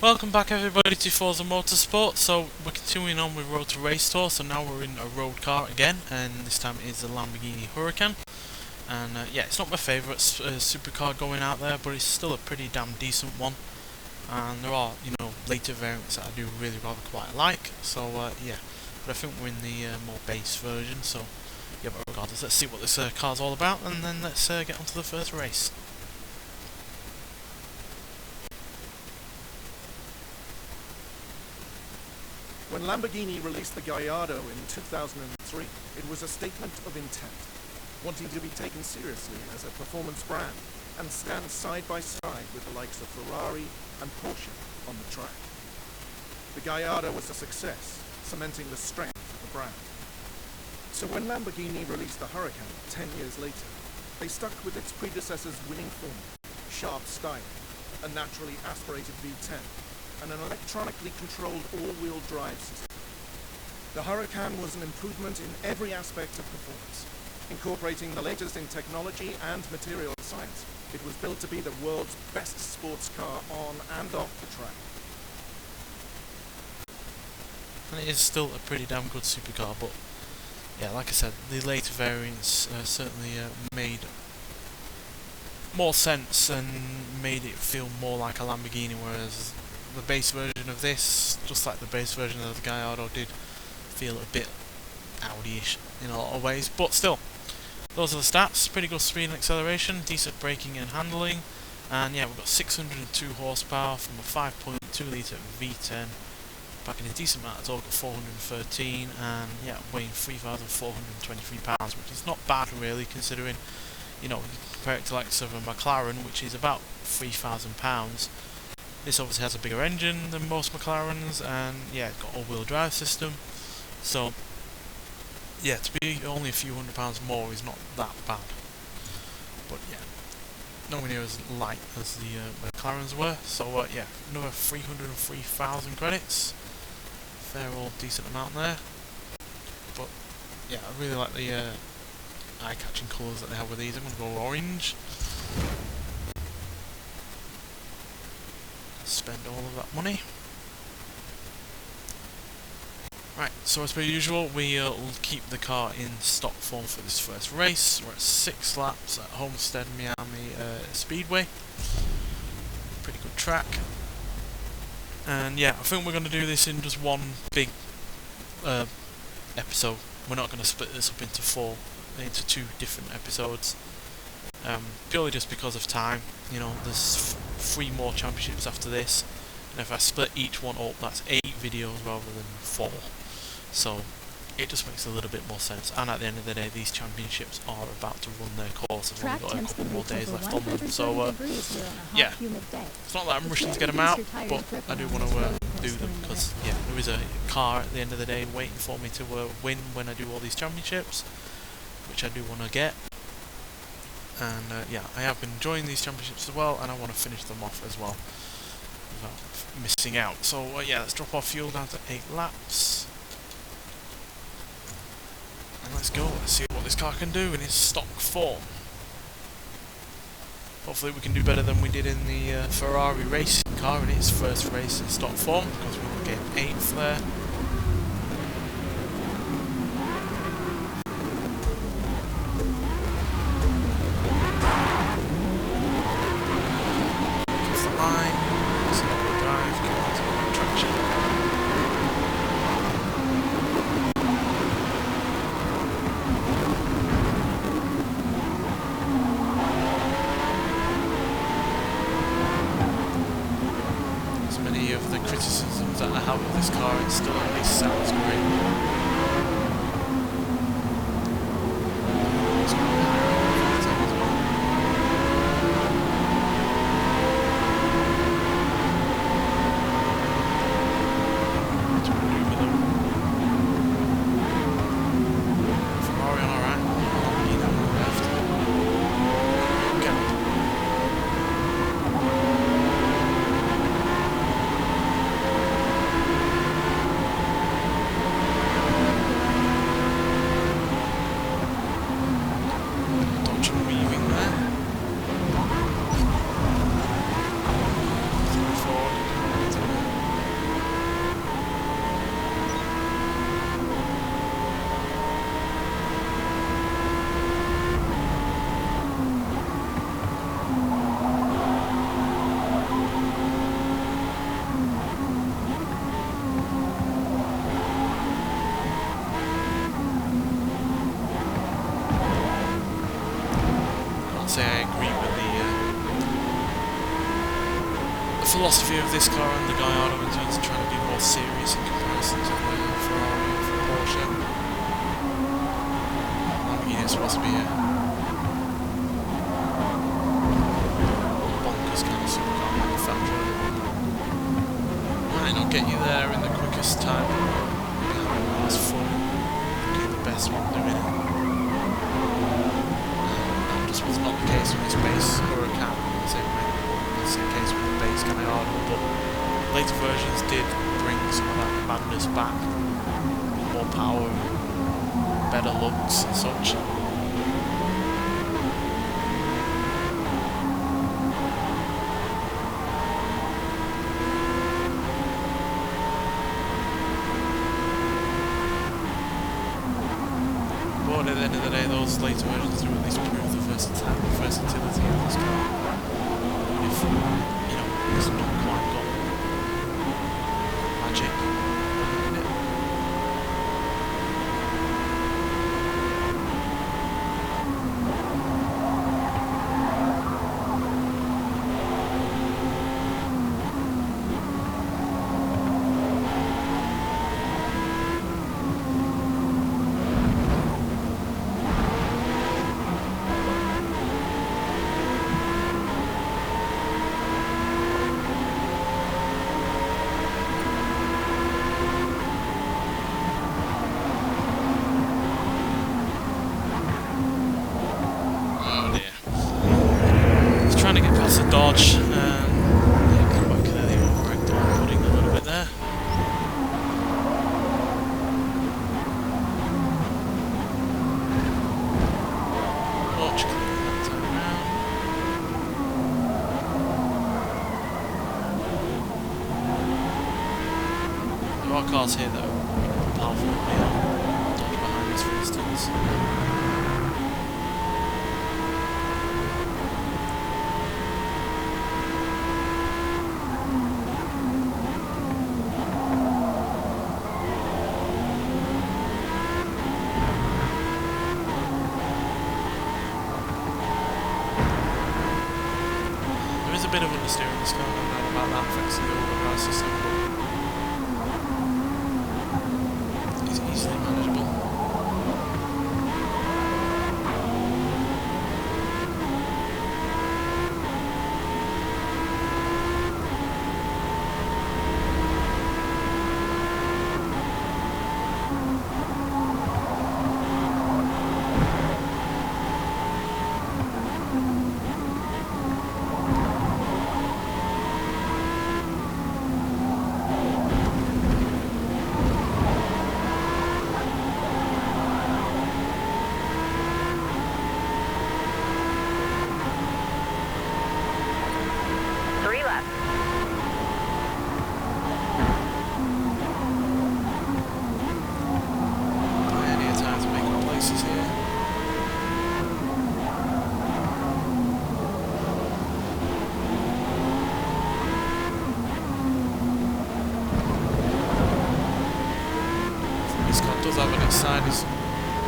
Welcome back everybody to Forza Motorsport. So we're continuing on with Road to Race Tour, so now we're in a road car again, and this time it is the Lamborghini Huracán. And yeah, it's not my favourite supercar going out there, but it's still a pretty damn decent one. And there are, later variants that I do really rather quite like, so yeah. But I think we're in the more base version, so yeah, but regardless, let's see what this car's all about, and then let's get on to the first race. When Lamborghini released the Gallardo in 2003, it was a statement of intent, wanting to be taken seriously as a performance brand and stand side by side with the likes of Ferrari and Porsche on the track. The Gallardo was a success, cementing the strength of the brand. So when Lamborghini released the Huracán 10 years later, they stuck with its predecessor's winning formula, sharp styling, a naturally aspirated V10, and an electronically controlled all-wheel drive system. The Huracán was an improvement in every aspect of performance, incorporating the latest in technology and material science. It was built to be the world's best sports car on and off the track. And it is still a pretty damn good supercar, but yeah, like I said, the later variants certainly made more sense and made it feel more like a Lamborghini, whereas the base version of this, just like the base version of the Gallardo, did feel a bit Audi-ish in a lot of ways, but still, those are the stats. Pretty good speed and acceleration, decent braking and handling, and yeah, we've got 602 horsepower from a 5.2 litre V10, packing a decent amount of torque at 413, and yeah, weighing 3,423 pounds, which is not bad really, considering, you compare it to like a McLaren, which is about 3,000 pounds. This obviously has a bigger engine than most McLarens, and yeah, it's got all-wheel drive system, so yeah, to be only a few £100 more is not that bad. But yeah, nowhere near as light as the McLarens were, so yeah, another 303,000 credits, fair old decent amount there. But yeah, I really like the eye-catching colours that they have with these. I'm going to go orange. Spend all of that money. Right, so as per usual, we'll keep the car in stock form for this first race. We're at 6 laps at Homestead Miami Speedway. Pretty good track. And yeah, I think we're going to do this in just one big episode. We're not going to split this up into two different episodes. Purely just because of time. There's 3 more championships after this, and if I split each one up, that's 8 videos rather than 4, so it just makes a little bit more sense. And at the end of the day, these championships are about to run their course. I've only got a couple more days left on them, so yeah, it's not that I'm rushing to get them out, but I do want to do them, because yeah, there is a car at the end of the day waiting for me to win when I do all these championships, which I do want to get. And yeah, I have been enjoying these championships as well, and I want to finish them off as well without missing out. So yeah, let's drop our fuel down to 8 laps, and let's go. Let's see what this car can do in its stock form. Hopefully we can do better than we did in the Ferrari racing car in its first race in stock form, because we were getting 8th there. Of the criticisms that I have of this car, it still at least sounds great. philosophy of this car and the Gallardo in terms of trying to be more serious in comparison to the Ferrari and Porsche. Lamborghini is supposed to be a bonkers kind of supercar manufacturer. Might not get you there in the quickest time, but it's fun, get the best one doing it. That just was not the case with this base Huracán, the same way. It's the case with the base Gallardo, but later versions did bring some of that madness back, with more power, better looks and such. But at the end of the day, those later versions do at least prove the versatility of this car. If, you know, it's not quite got magic in it. Dodge, quite clearly overcorrected on putting a little bit there. Dodge clearly that time around. There are cars here that are more powerful than we are. Dodge behind us, for instance. A bit of understeer in this car, I don't know about that thanks to the all-wheel system, but it's easily manageable. Does have on its side is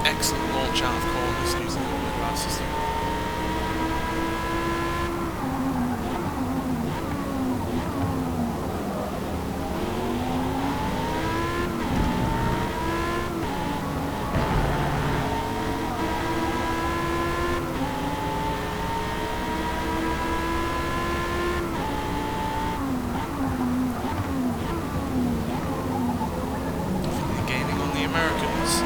excellent launch out of corners using the all-wheel drive system. Americans.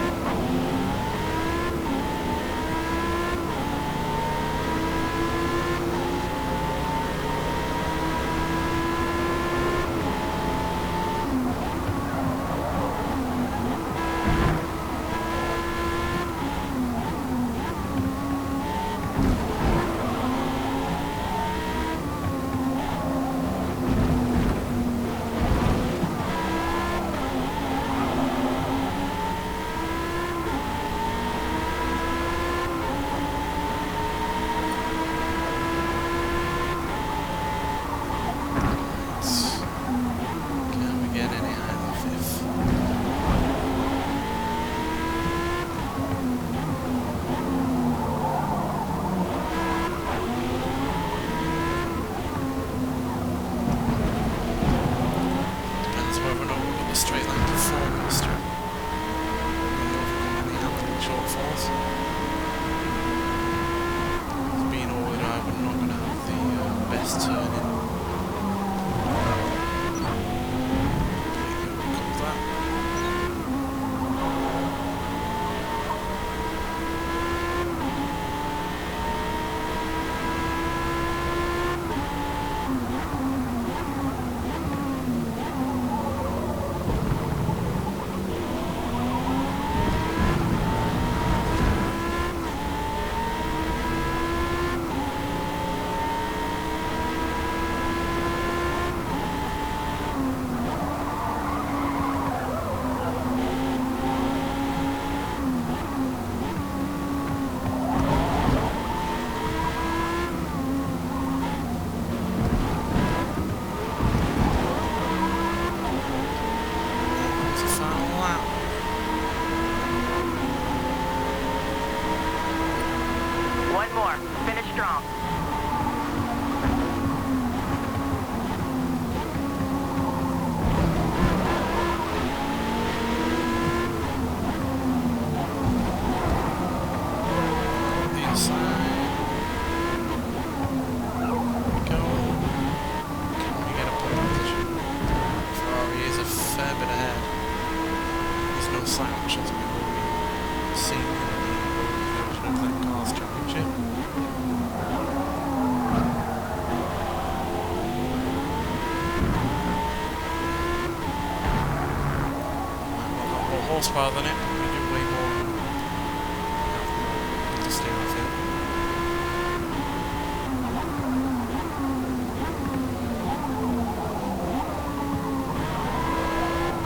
looks like I'm sure we will be seeing in the version of the Cars Championship. More horsepower than it, we do way more with the steer, I think.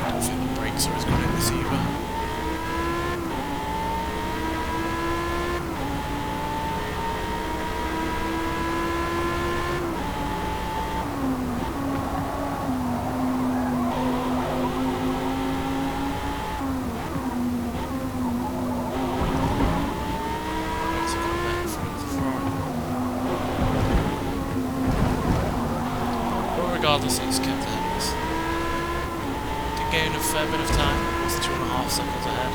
I don't think the brakes are as good in this either. Regardless, it's kept ahead of us. Did gain a fair bit of time, it was 2.5 seconds ahead.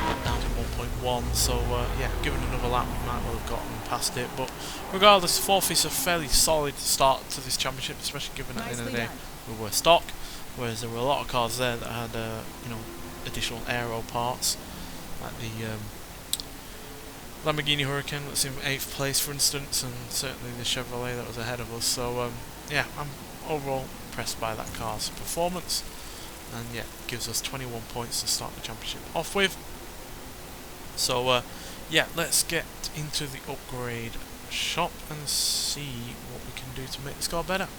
Back down to 1.1, so yeah, given another lap we might well have gotten past it, but regardless, 4th is a fairly solid start to this championship, especially given at the end of the day we were stock, whereas there were a lot of cars there that had you know, additional aero parts, like the Lamborghini Huracán that's in 8th place, for instance, and certainly the Chevrolet that was ahead of us. So yeah, I'm overall impressed by that car's performance, and yeah, gives us 21 points to start the championship off with. So yeah, let's get into the upgrade shop and see what we can do to make this car better.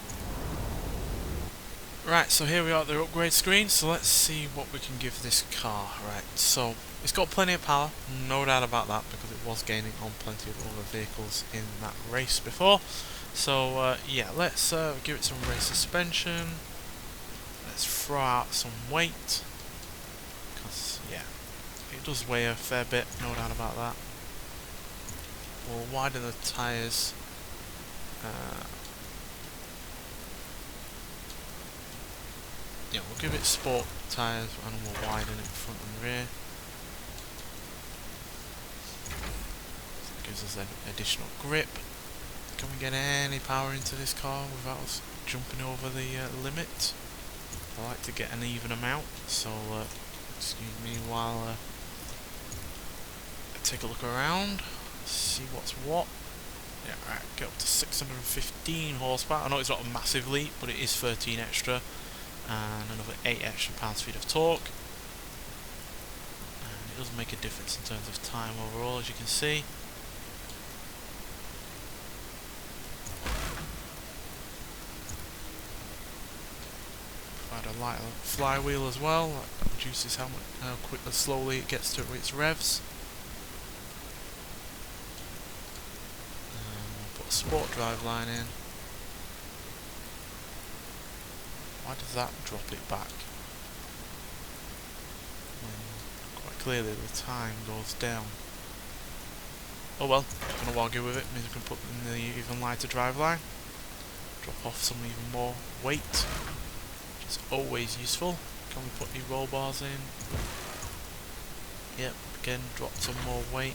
Right, so here we are at the upgrade screen, so let's see what we can give this car. Right, so it's got plenty of power, no doubt about that, because it was gaining on plenty of other vehicles in that race before. So yeah, let's give it some race suspension, let's throw out some weight, because yeah, it does weigh a fair bit, no doubt about that. We'll widen the tyres. Yeah, we'll give it sport tyres and we'll widen it front and rear. So it gives us an additional grip. Can we get any power into this car without us jumping over the limit? I like to get an even amount, so excuse me while I take a look around, see what's what. Yeah, right, get up to 615 horsepower. I know it's not a massive leap, but it is 13 extra. And another 8 extra pound-feet of torque, and it does make a difference in terms of time overall, as you can see. Provide a lighter flywheel as well, that reduces how slowly it gets to its revs. And we'll put a sport drive line in. Why does that drop it back? Quite clearly the time goes down. Oh well, not going to argue with it, means we can put in the even lighter driveline. Drop off some even more weight, which is always useful. Can we put any roll bars in? Yep, again, drop some more weight.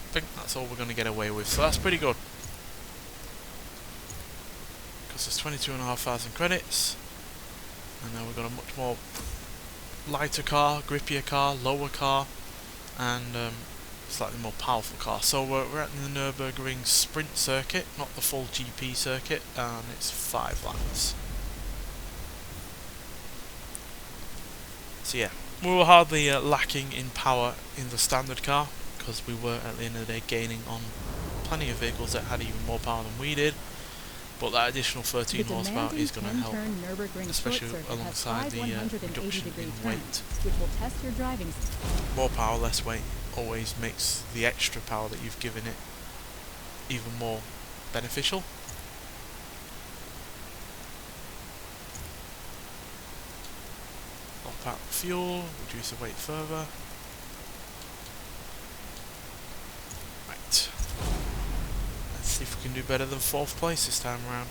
I think that's all we're going to get away with, so that's pretty good. There's 22,500 credits, and now we've got a much more lighter car, grippier car, lower car, and slightly more powerful car. So we're at the Nürburgring sprint circuit, not the full GP circuit, and it's 5 laps. So yeah, we were hardly lacking in power in the standard car, because we were at the end of the day gaining on plenty of vehicles that had even more power than we did. But that additional 13 horsepower is going to help, especially alongside the reduction in weight. Which will test your driving. More power, less weight always makes the extra power that you've given it even more beneficial. Up out fuel, reduce the weight further. Right. See if we can do better than 4th place this time around.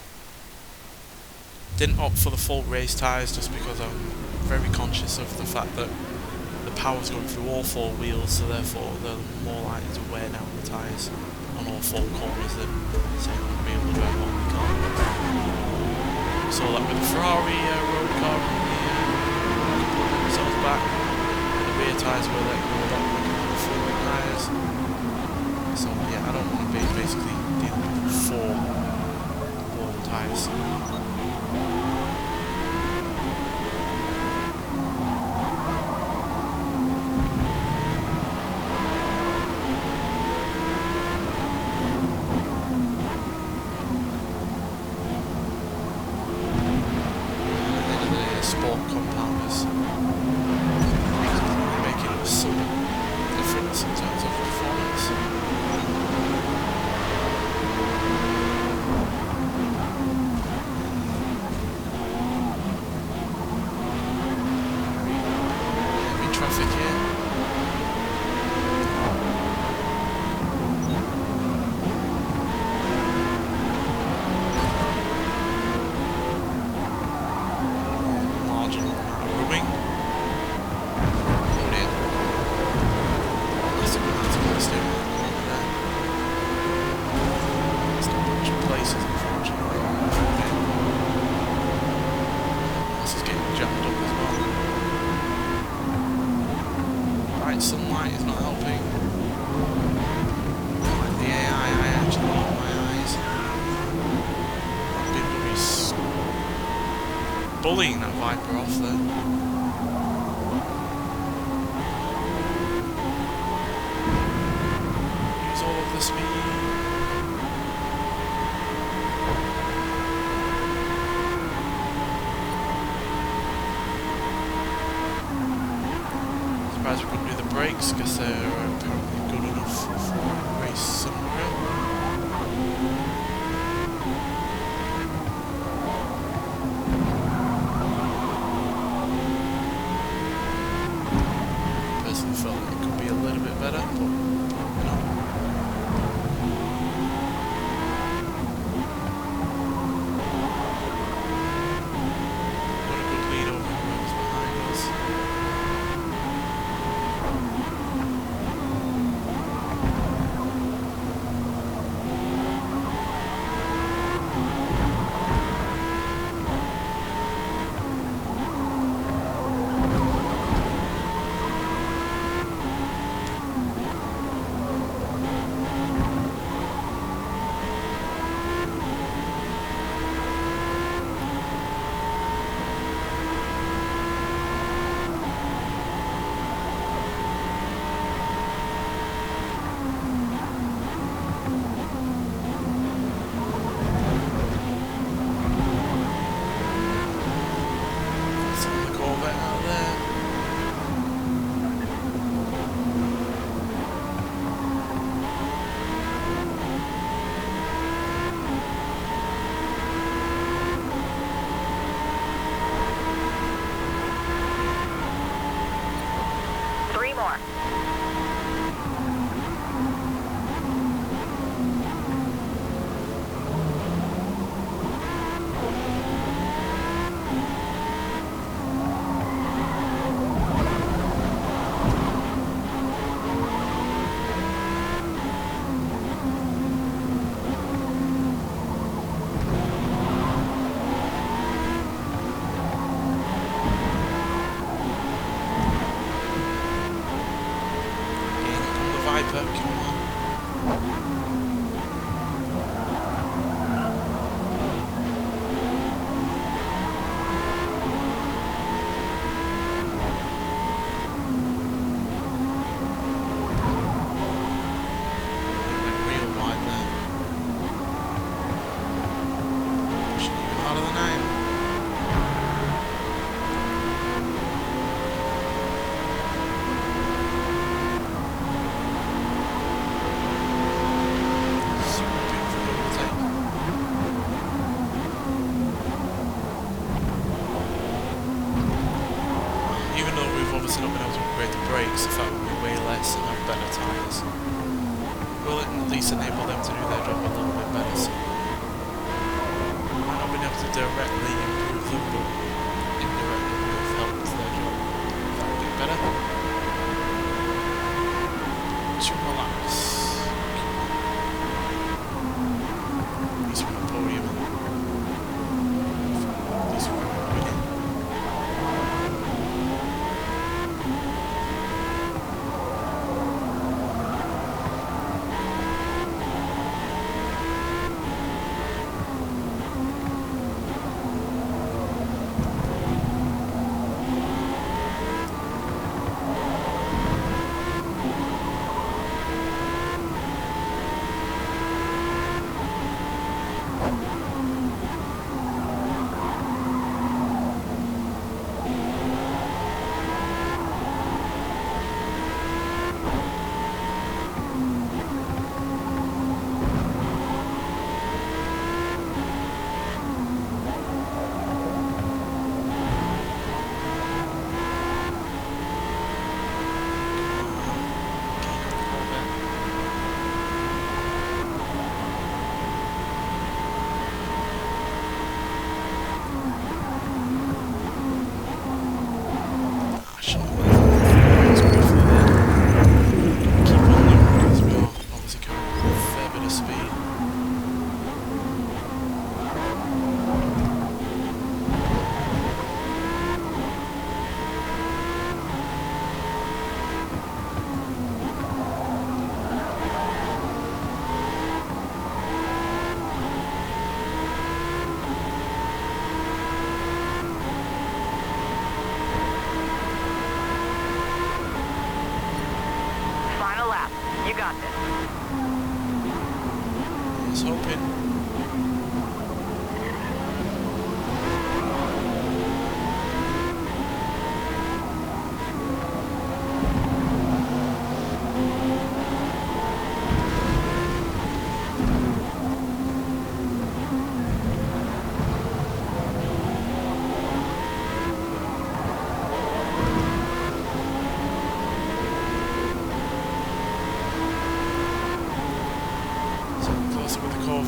Didn't opt for the full race tyres just because I'm very conscious of the fact that the power's going through all 4 wheels, so therefore they're more likely to wear down the tyres on all 4 corners than say on a real drive only car. We saw that with the Ferrari road car in the back, and the rear tyres will let go a lot quicker than the front tyres. So yeah, I don't want to be basically dealing with 4 wall tyres. Sport compounders making some difference in terms of performance. Heavy traffic here. Sunlight is not helping. Like the AI, I actually lock my eyes. BMW's bullying that Viper off there. Use all of the speed. Surprised we couldn't do the brakes because they're apparently good enough for a race somewhere. Personally felt like it could be a little bit better, but probably not. Got a good lead over whoever's behind us. brakes, the fact we'll be way less and have better tyres will at least enable them to do their job a little bit better. So might not be able to directly improve them, but indirectly will have helped their job that bit better. 2 more laps. At least we're on the podium. At least we're winning.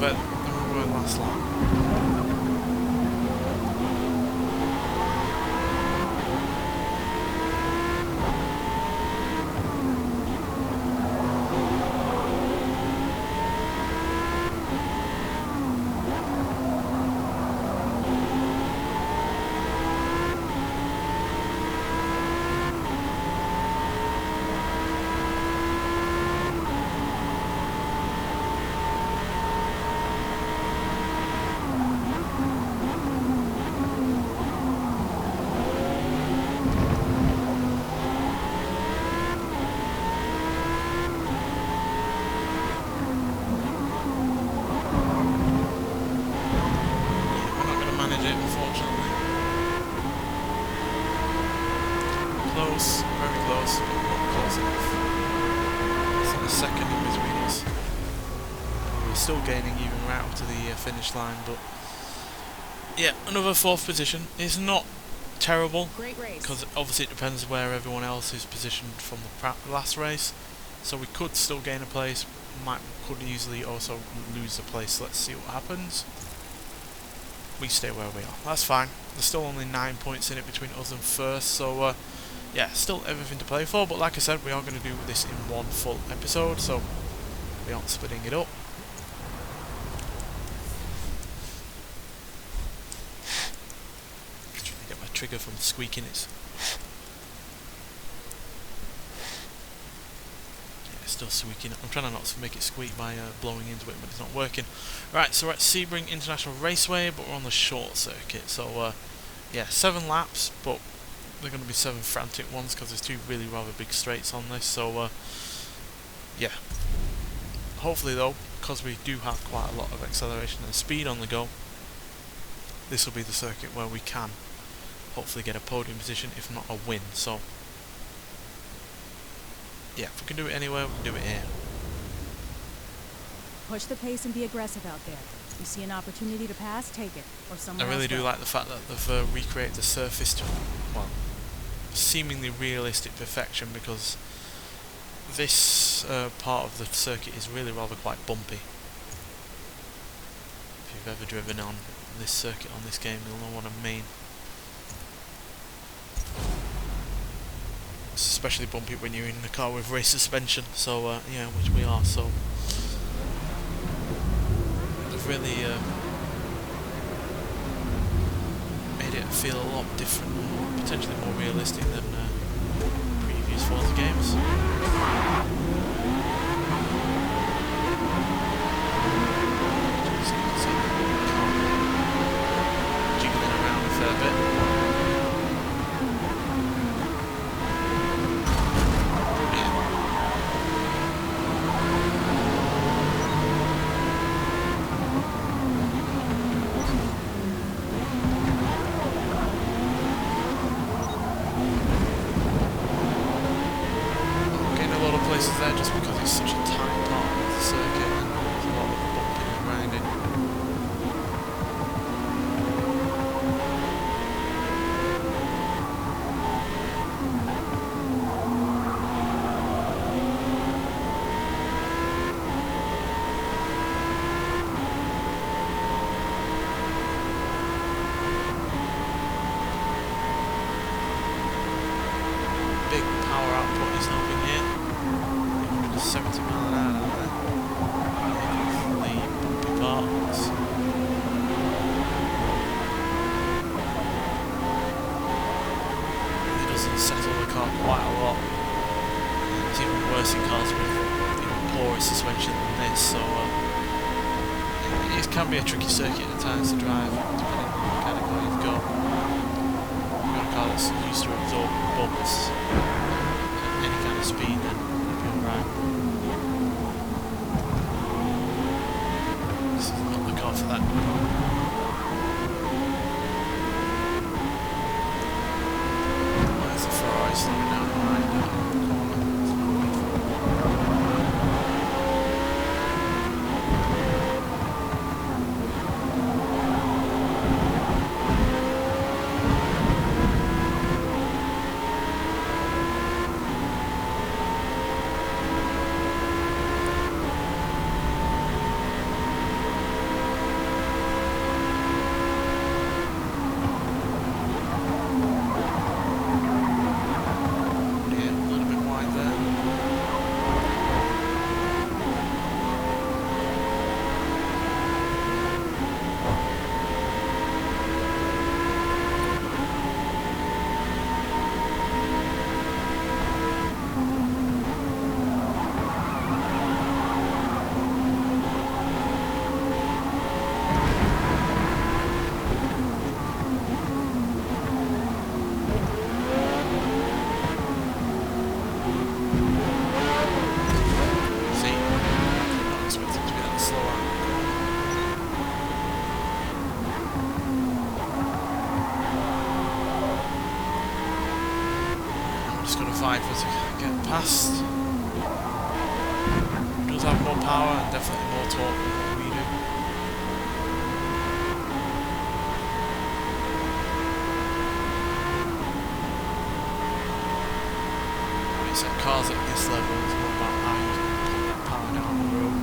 better than we were last lap. Close, very close, but not close enough. It's like a second in between us. We're still gaining even right up to the finish line, but yeah, another 4th position is not terrible, because obviously it depends where everyone else is positioned from the last race. So we could still gain a place, could easily also lose a place. Let's see what happens. We stay where we are. That's fine. There's still only 9 points in it between us and first, so yeah, still everything to play for. But like I said, we are going to do this in one full episode, so we aren't splitting it up. Just trying to get my trigger from squeaking. It's still squeaking. I'm trying to not make it squeak by blowing into it, but it's not working. Right, so we're at Sebring International Raceway, but we're on the short circuit. So yeah, 7 laps, but they're going to be 7 frantic ones because there's 2 really rather big straights on this. So yeah, hopefully though, because we do have quite a lot of acceleration and speed on the go, this will be the circuit where we can hopefully get a podium position, if not a win. So yeah, if we can do it anywhere, we can do it here. Push the pace and be aggressive out there. You see an opportunity to pass, take it. Or someone I really else do like the fact that they've recreated the surface to, well, seemingly realistic perfection, because this part of the circuit is really rather quite bumpy. If you've ever driven on this circuit on this game, you'll know what I mean. It's especially bumpy when you're in the car with race suspension, so yeah, which we are. So they've really made it feel a lot different, potentially more realistic than previous Forza games. So you can see the car jiggling around a fair bit. Places there just because it's such a tight part of the circuit and there's a lot of bumping and grinding. Big power output is not in here. 70 mile an hour out there. The bumpy parts. It doesn't settle the car quite a lot. It's even worse in cars with even poorer suspension than this, so it can be a tricky circuit at times to drive, depending on the kind of car you've got. You've got a car that's used to absorbing bumps at any kind of speed, then you'll be alright. This is not the car for that. There's a Ferrari slowing down behind the corner. It's not good for for the Viper to get past. It does have more power and definitely more torque than what we do. Like I said, cars at this level is more about how you can put that power down the road.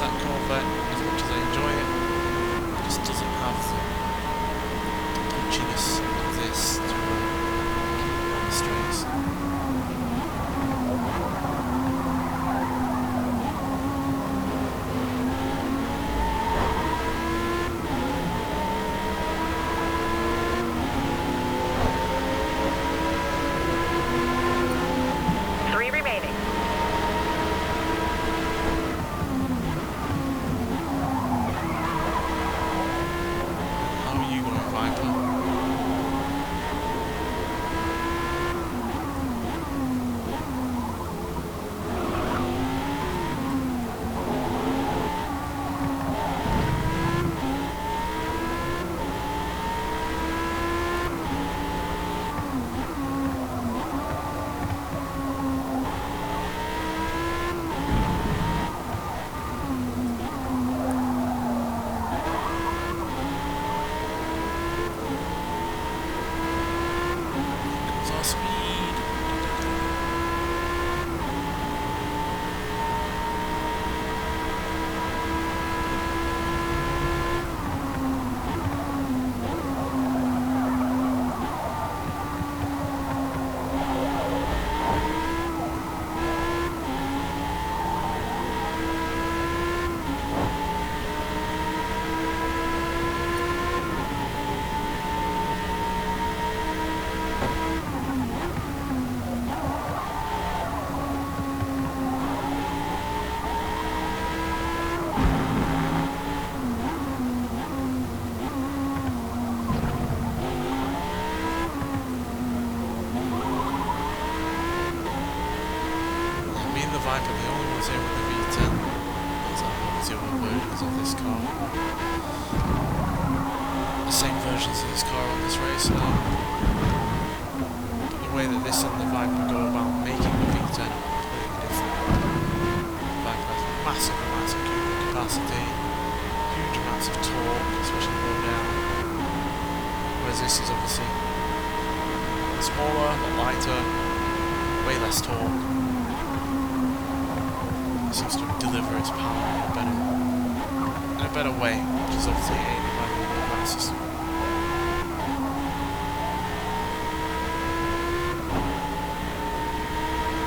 That Corvette, as much as I enjoy it, just doesn't have the punchiness of this to keep it on the straights. 3 remaining. Viper, the only ones here with the V10. Those are the other versions of this car. The same versions of this car on this race. But the way that this and the Viper go about making the V10 are completely different. The Viper has massive amounts of cubic capacity, huge amounts of torque, especially going down. Whereas this is obviously smaller, but lighter, way less torque. It seems to deliver its power in a better way, which is obviously aided by the ground system.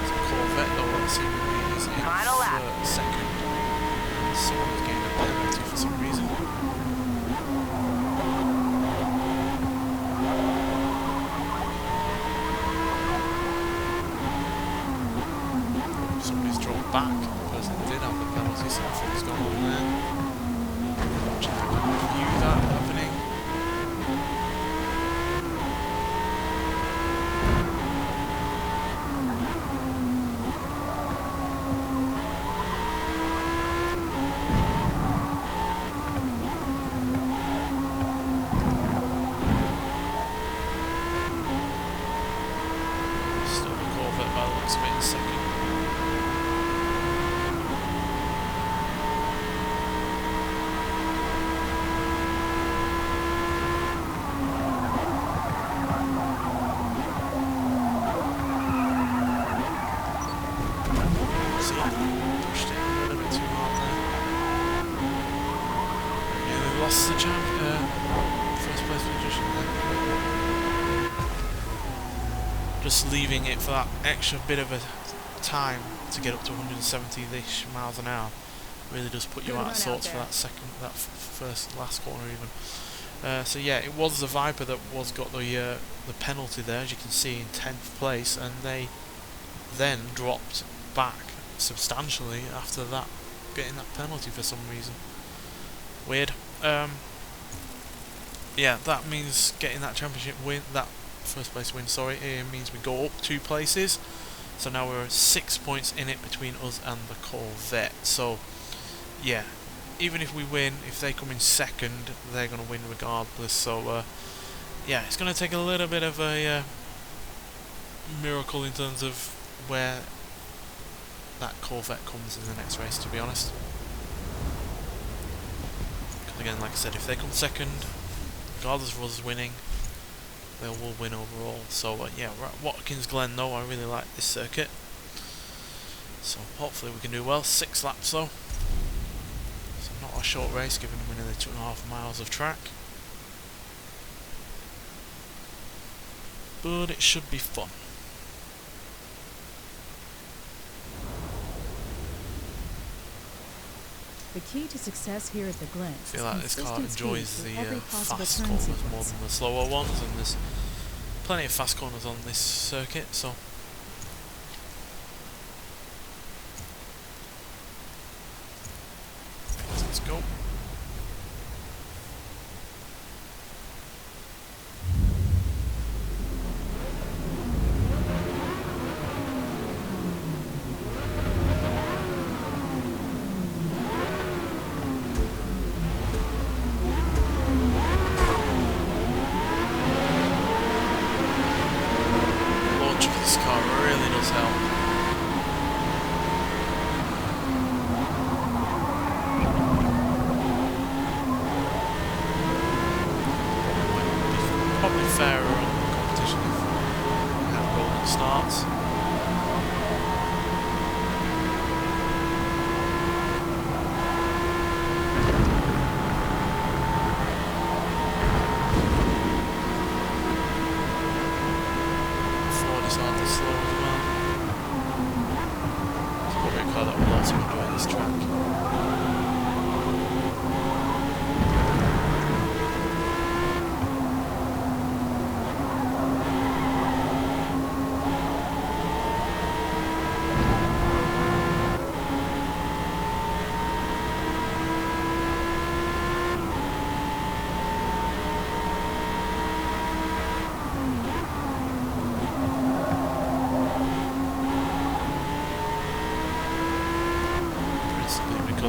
So Corvette, though, let's see what is in second. Someone's getting a penalty for some reason. Somebody's dropped back. Did have the penalty, something's gone on there. Watch if I can view that happening. Still the Corvette by the looks of it in second. See, pushed it a little bit too hard there. Nearly lost the first place position then. Just leaving it for that extra bit of a time to get up to 170-ish miles an hour really does put you out of sorts for that first last corner even. So yeah, it was the Viper that got the penalty there, as you can see, in 10th place, and they then dropped back substantially after that, getting that penalty for some reason. Weird. Yeah, that means getting that championship win, that first place win, sorry, it means we go up 2 places. So now we're 6 points in it between us and the Corvette. So yeah, even if we win, if they come in second, they're going to win regardless. So yeah, it's going to take a little bit of a miracle in terms of where that Corvette comes in the next race, to be honest. Because again, like I said, if they come second, regardless of us winning, they will win overall. So yeah, we're at Watkins Glen though. I really like this circuit, so hopefully we can do well. 6 laps though, so not a short race given we're nearly 2.5 miles of track, but it should be fun. The key to success here at the Glen. I feel like this car enjoys the fast corners more than the slower ones, and there's plenty of fast corners on this circuit, so let's go.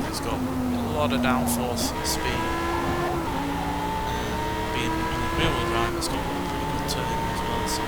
It's got a lot of downforce speed. Being on the rear wheel drive, it's got a pretty good turning as well. So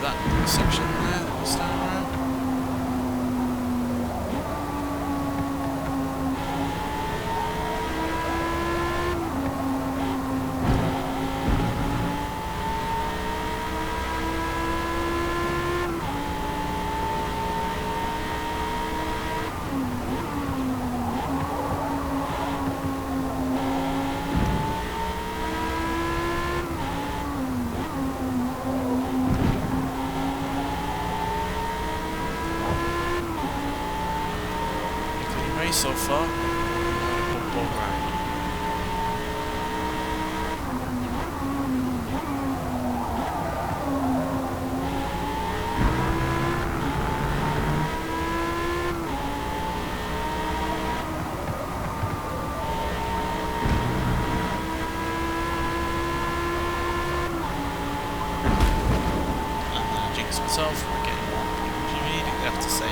that section there, this time around. So far, all right. myself by getting one. You immediately have to say,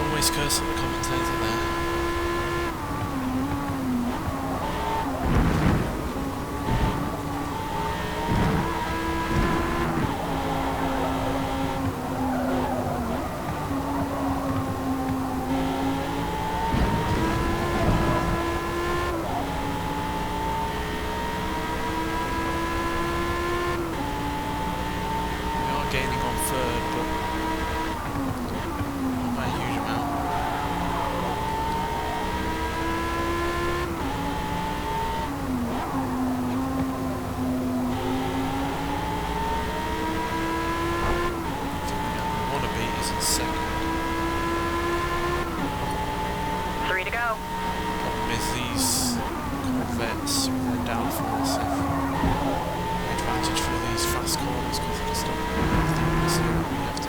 always curse at the commentator there. Gaining on third, but not by a huge amount. One of beat is in second. 3 to go. Problem is these Corvettes with their downforce have advantage for these fast corners because they just don't see what we have to do.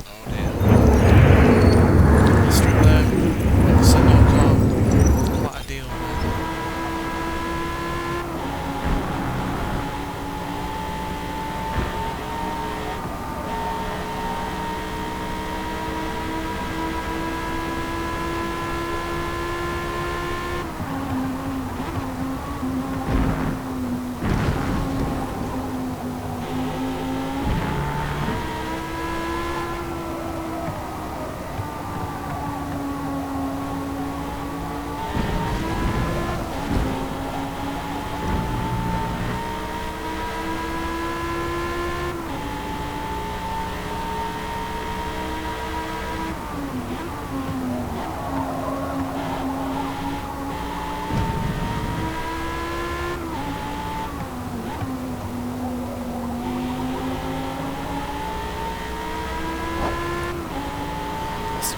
Oh dear. Straight there. It's a no car. Quite a deal there.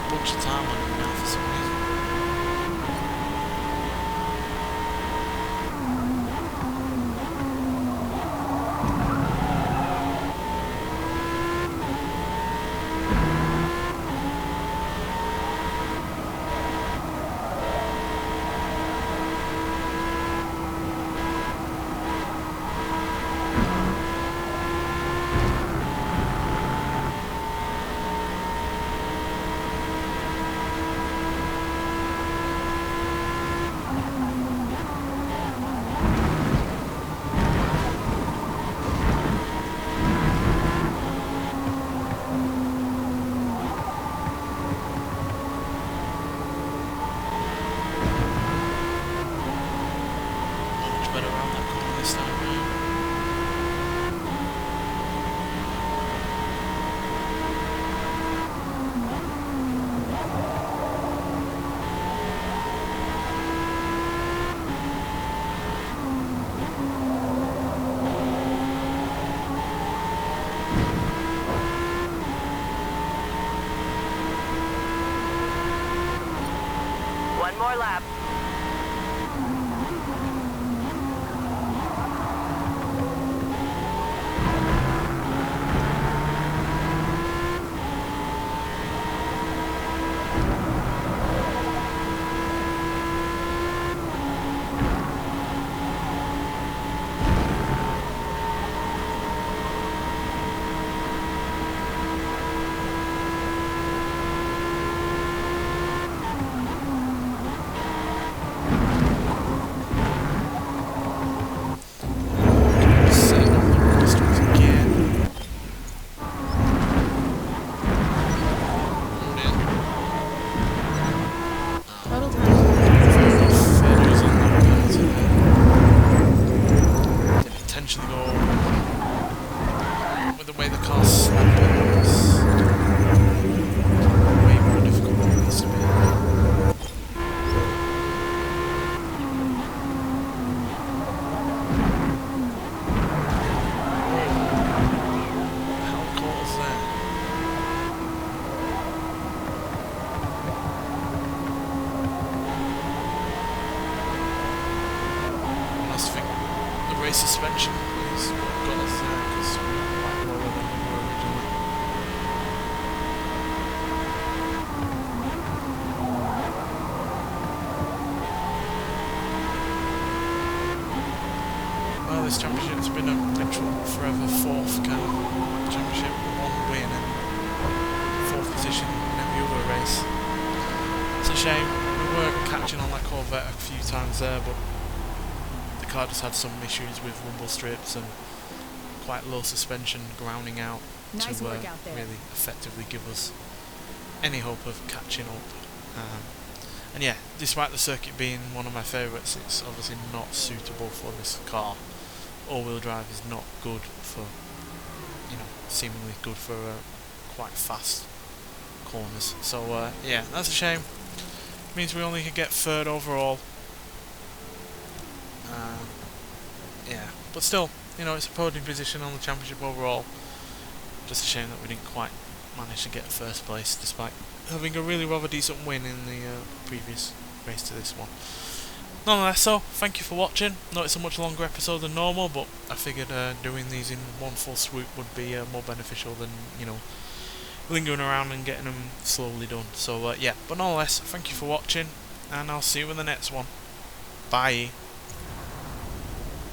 Bunch of time on it now for some reason. One more lap. Suspension, please. Got us there because we're quite lower than we were this championship. It's been a literal forever fourth kind of championship, one win and fourth position in every other race. It's a shame. We were catching on that Corvette a few times there, but the car just had some issues with rumble strips and quite low suspension grounding out Nice to work out there. really effectively give us any hope of catching up. And yeah, despite the circuit being one of my favourites, it's obviously not suitable for this car. All-wheel drive is not good for, you know, seemingly good for quite fast corners. So yeah, that's a shame. Means we only could get third overall. Yeah, but still, you know, it's a podium position on the championship overall. Just a shame that we didn't quite manage to get first place, despite having a really rather decent win in the previous race to this one. Nonetheless, so thank you for watching. Know it's a much longer episode than normal, but I figured doing these in one full swoop would be more beneficial than, you know, lingering around and getting them slowly done. So yeah, but nonetheless, thank you for watching, and I'll see you in the next one. Bye.